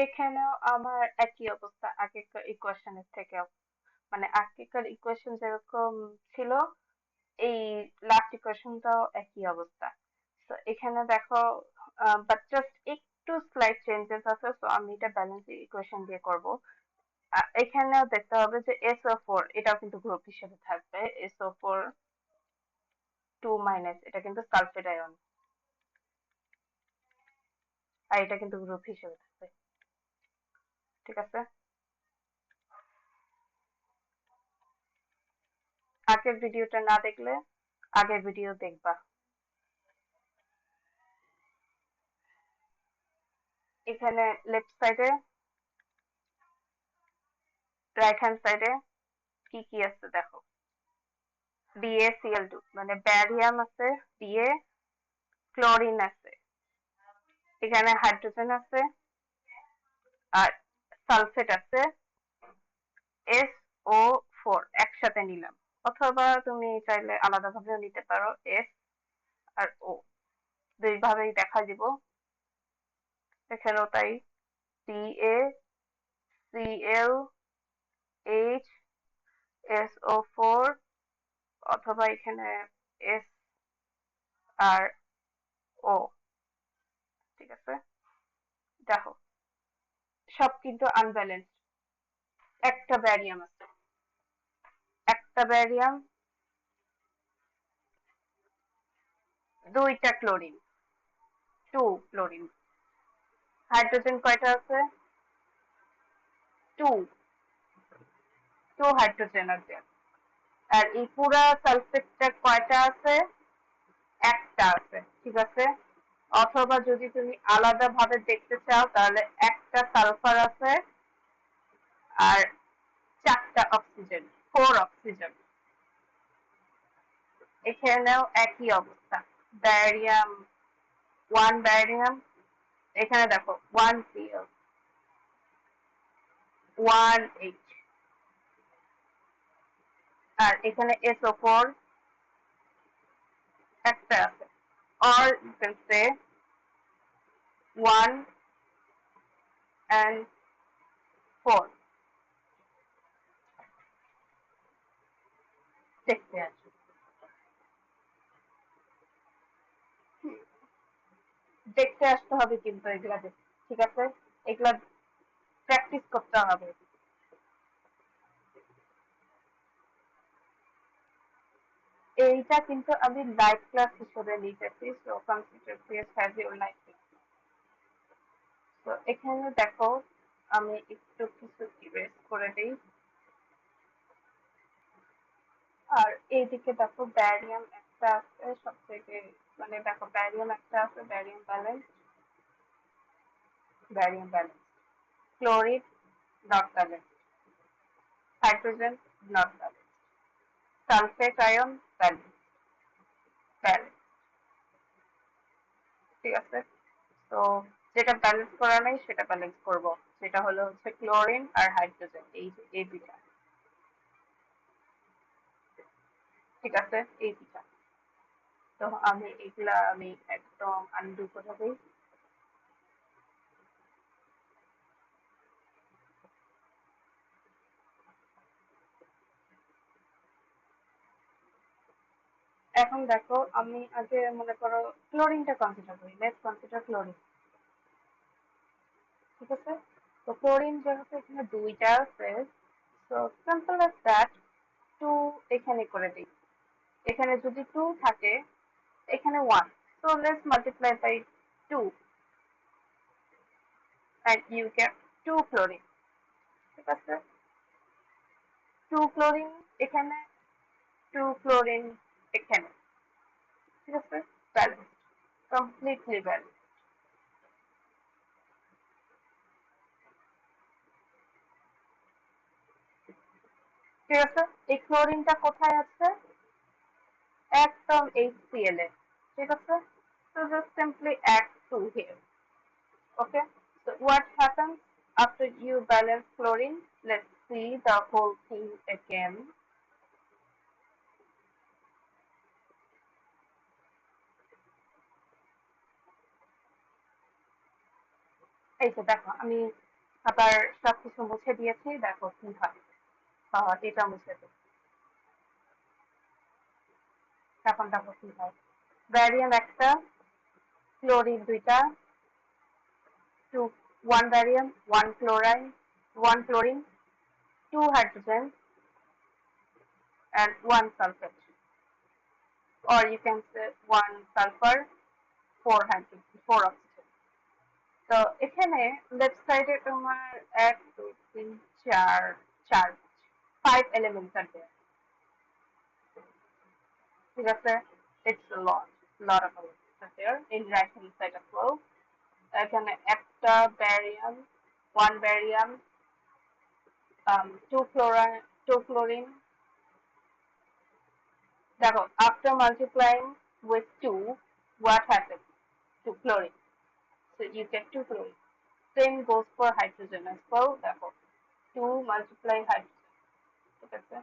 এখানেও আমার একই অবস্থা আগেকার ইকুয়েশনের থেকেও, মানে আগেকার ইকুয়েশন যেরকম ছিল এই লাস্ট ইকুয়েশনটাও একই অবস্থা। তো এখানে দেখো, বাট জাস্ট একটু স্লাইড চেঞ্জেস আছে, তো আমি এটা ব্যালেন্স ইকুয়েশন দিয়ে করব। এখানেও দেখতে হবে যে SO4 এটাও কিন্তু গ্রুপ হিসেবে থাকবে। SO4 2 এটা কিন্তু সালফেট আয়ন, আর এটা কিন্তু গ্রুপ হিসেবে থাকবে। ঠিক আছে, আগের ভিডিওটা না দেখলে আগের ভিডিও দেখবা। এখানে লেফট সাইডে, রাইট হ্যান্ড সাইডে কি কি আছে দেখো। BaCl2 মানে ব্যারিয়াম আছে, Ba, ক্লোরিন আছে, এখানে হাইড্রোজেন আছে, আর সালফেট আছে, SO4 একসাথে নিলাম, অথবা তুমি চাইলে আলাদা ভাবেও নিতে পারো, S আর O দুই ভাবেই দেখা দিব। এখানেও তাই, BaClH SO4, অথবা এখানে S আর O। ঠিক আছে, দেখো সব কিন্তু আনব্যালেন্সড। একটা ব্যারিয়াম আছে, একটা ব্যারিয়াম, দুইটা ক্লোরিন, টু ক্লোরিন। হাইড্রোজেন কয়টা আছে? টু, টু হাইড্রোজেন আছে। আর এই পুরা সালফেটটা কয়টা আছে? একটা আছে। ঠিক আছে, অথবা যদি তুমি আলাদা ভাবে দেখতে চাও তাহলে একটা সালফার আছে আর চারটা অক্সিজেন, ফোর অক্সিজেন। এখানেও একই অবস্থা, ব্যারিয়াম, ওয়ান ব্যারিয়াম, এখানে দেখো ওয়ান Cl, ওয়ান H, আর এখানে SO4 একটা আছে। or you can say 1 and 4। দেখতে আছে, দেখতে আসতে হবে কিন্তু এগুলা দেখতে। ঠিক আছে, এগুলা প্র্যাকটিস করতে হবে। এইটা কিন্তু আমি লাইভ ক্লাস হিসেবে নিতেছি, so consider please have your live class. তো এখানে দেখো, আমি একটু কিছু ইরেজ করে দিই। আর এইদিকে দেখো ব্যারিয়াম একটা আছে সব থেকে, মানে দেখো ব্যারিয়াম একটা আছে, barium balance, chlorine not balance, hydrogen not balance, sulphate ion balance, balance. ঠিক আছে, তো যেটা ব্যালেন্স করা নাই সেটা ব্যালেন্স করব, সেটা হলো হচ্ছে ক্লোরিন আর হাইড্রোজেন, এই যে এই দুইটা। ঠিক আছে, এই দুইটা। তো আমি এগুলা আমি একদম আনডু করে দিই। এখন দেখো, আমি আগে মনে করো ক্লোরিনটা কনসিডার করি, লেটস কনসিডার ক্লোরিন। ঠিক আছে, তো ক্লোরিন যেহেতু এখানে দুইটা আছে, তো সিম্পল অ্যাজ দ্যাট, টু এখানে করে দিই। এখানে যদি টু থাকে, এখানে one, so let's multiply by 2 and you get 2 chlorine। ঠিক আছে, 2 chlorine এখানে, 2 chlorine এখানে। ঠিক আছে, ব্যালেন্স, কমপ্লিটলি ব্যালেন্স। ঠিক আছে, এই ক্লোরিনটা কোথায় আছে? একদম HCl এ। ঠিক আছে, so just simply add 2 here। Okay, so what happens after you balance chlorine? Let's see the whole thing again। এই তো দেখো, আমি আবার সবকিছু মুছে দিয়েছি, দেখো কি হয়। এটা মুছে দিই, এখন দেখো কি হয়। ব্যারিয়াম একটা, ক্লোরিন দুইটা, two, one barium, one chlorine, one chlorine, two hydrogen, and one sulfate. Or you can say one sulfur, four hydrogen, four oxygen. তো এখানে লেফট সাইডে তোমার এক দুই তিন চার চার ফাইভ এলিমেন্টস আছে, ঠিক আছে? It's a lot of elements are there in right hand side as well. এখানে একটা ব্যারিয়াম, one barium, two chlorine. দেখো, after multiplying with 2, what happens to chlorine? So you get 2 chlorine. Same goes for hydrogen as well. দেখো, 2 multiply hydrogen, ঠিক আছে?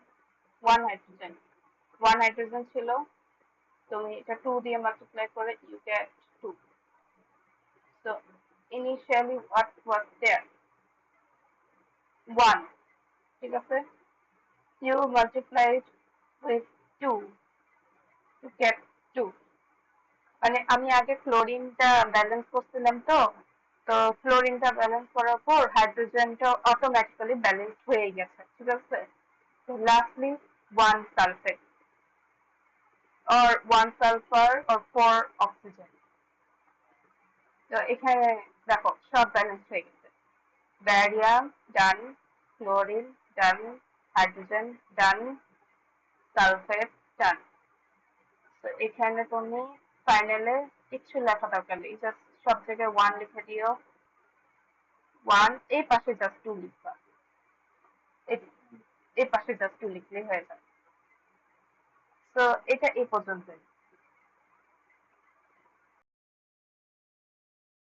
1 hydrogen. 1 hydrogen ছিল, তুমি এটা 2 দিয়ে multiply করে you get 2. So initially what was there? 1, ঠিক আছে? You multiplied with 2 to get 2. মানে আমি আগে ক্লোরিনটা ব্যালেন্স করছিলাম, তো তো ক্লোরিনটা ব্যালেন্স করার পর হাইড্রোজেনটা অটোমেটিক্যালি ব্যালেন্স হয়ে গেছে, ঠিক আছে? তো lastly one sulphate or one sulfur or four oxygen. তো এখানে দেখো সব ব্যালেন্স হয়ে গেছে। ব্যারিয়াম ডান, ক্লোরিন ডান, হাইড্রোজেন ডান, সালফেট ডান। তো এখানে তুমি ফাইনালে কিছু লেখা দরকার নেই, জাস্ট সব জায়গায় ওয়ান লিখে দিও। ওয়ান, এই পাশে জাস্ট টু লিখবা, এই পাশে জাস্ট টু লিখলেই হয়ে যাবে। তো এটা এই পর্যন্তই।